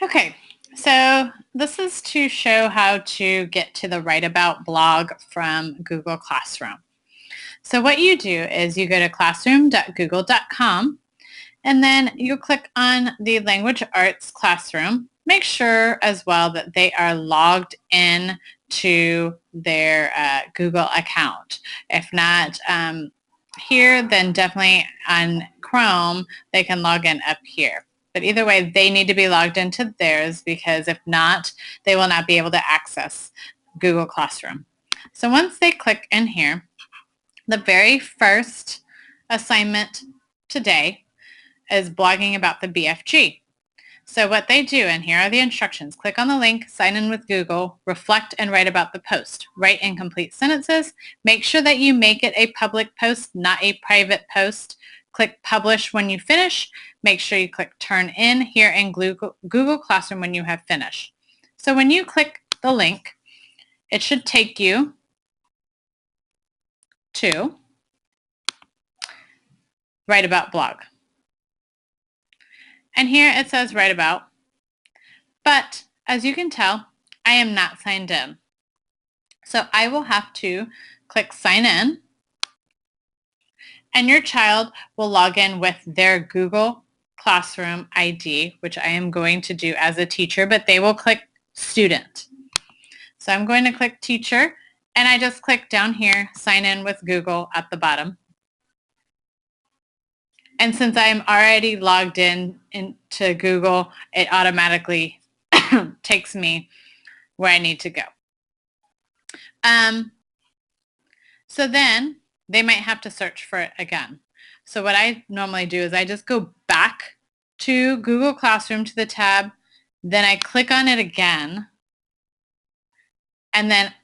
Okay, so this is to show how to get to the WriteAbout blog from Google Classroom. So what you do is you go to classroom.google.com and then you click on the Language Arts Classroom. Make sure as well that they are logged in to their Google account. If not here, then definitely on Chrome, they can log in up here. But either way, they need to be logged into theirs because if not, they will not be able to access Google Classroom. So once they click in here, the very first assignment today is blogging about the BFG. So what they do, and here are the instructions. Click on the link, sign in with Google, reflect and write about the post. Write incomplete sentences. Make sure that you make it a public post, not a private post. Click publish when you finish. Make sure you click turn in here in Google Classroom when you have finished. So when you click the link, it should take you to WriteAbout blog. And here it says WriteAbout, but as you can tell, I am not signed in. So I will have to click sign in, and your child will log in with their Google Classroom ID, which I am going to do as a teacher, but they will click student. So I'm going to click teacher, and I just click down here, sign in with Google at the bottom. And since I'm already logged into Google, it automatically takes me where I need to go. So then they might have to search for it again. So what I normally do is I just go back to Google Classroom to the tab, then I click on it again, and then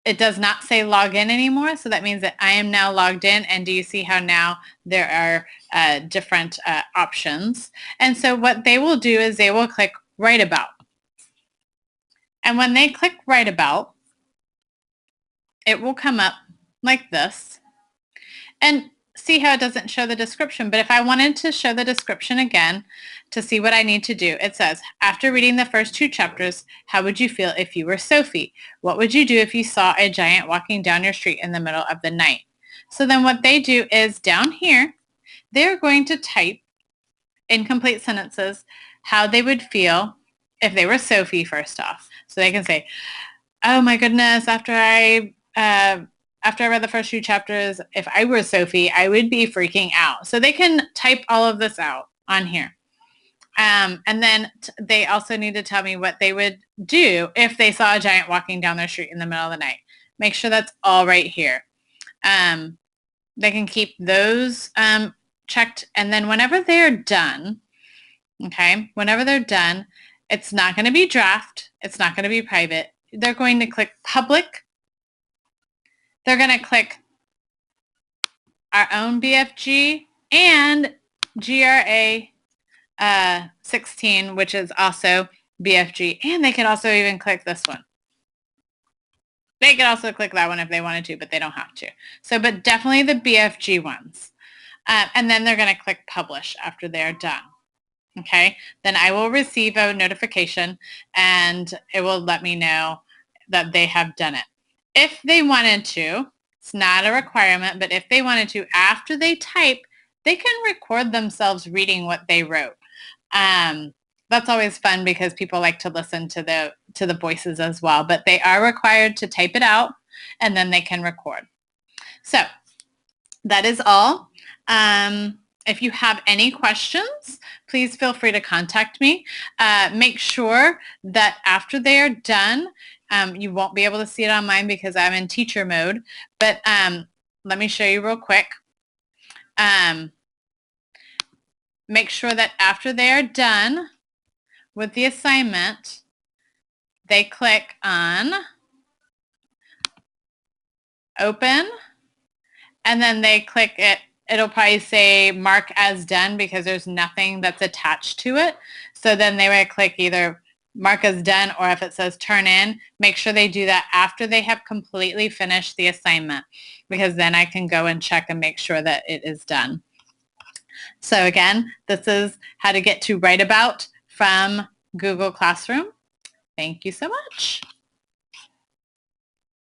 it does not say log in anymore, so that means that I am now logged in, and do you see how now there are different options? And so what they will do is they will click WriteAbout. And when they click WriteAbout, it will come up like this. And see how it doesn't show the description, but if I wanted to show the description again to see what I need to do, it says, after reading the first 2 chapters, how would you feel if you were Sophie? What would you do if you saw a giant walking down your street in the middle of the night? So then what they do is down here, they're going to type incomplete sentences, how they would feel if they were Sophie first off. So they can say, oh my goodness, after I read the first few chapters, if I were Sophie, I would be freaking out. So they can type all of this out on here. And then they also need to tell me what they would do if they saw a giant walking down their street in the middle of the night. Make sure that's all right here. They can keep those checked. And then whenever they're done, okay, whenever they're done, it's not going to be draft. It's not going to be private. They're going to click public. They're going to click our own BFG and GRA 16, which is also BFG. And they can also even click this one. They could also click that one if they wanted to, but they don't have to. So, but definitely the BFG ones. And then they're going to click publish after they're done. Okay, then I will receive a notification and it will let me know that they have done it. If they wanted to, it's not a requirement, but if they wanted to, after they type, they can record themselves reading what they wrote. That's always fun because people like to listen to the voices as well, but they are required to type it out and then they can record. So that is all. If you have any questions, please feel free to contact me. Make sure that after they are done, you won't be able to see it on mine because I'm in teacher mode, but let me show you real quick. Make sure that after they are done with the assignment, they click on open, and then they click it. It'll probably say mark as done because there's nothing that's attached to it. So then they would click either mark as done, or if it says turn in, make sure they do that after they have completely finished the assignment, because then I can go and check and make sure that it is done. So again, this is how to get to WriteAbout from Google Classroom. Thank you so much.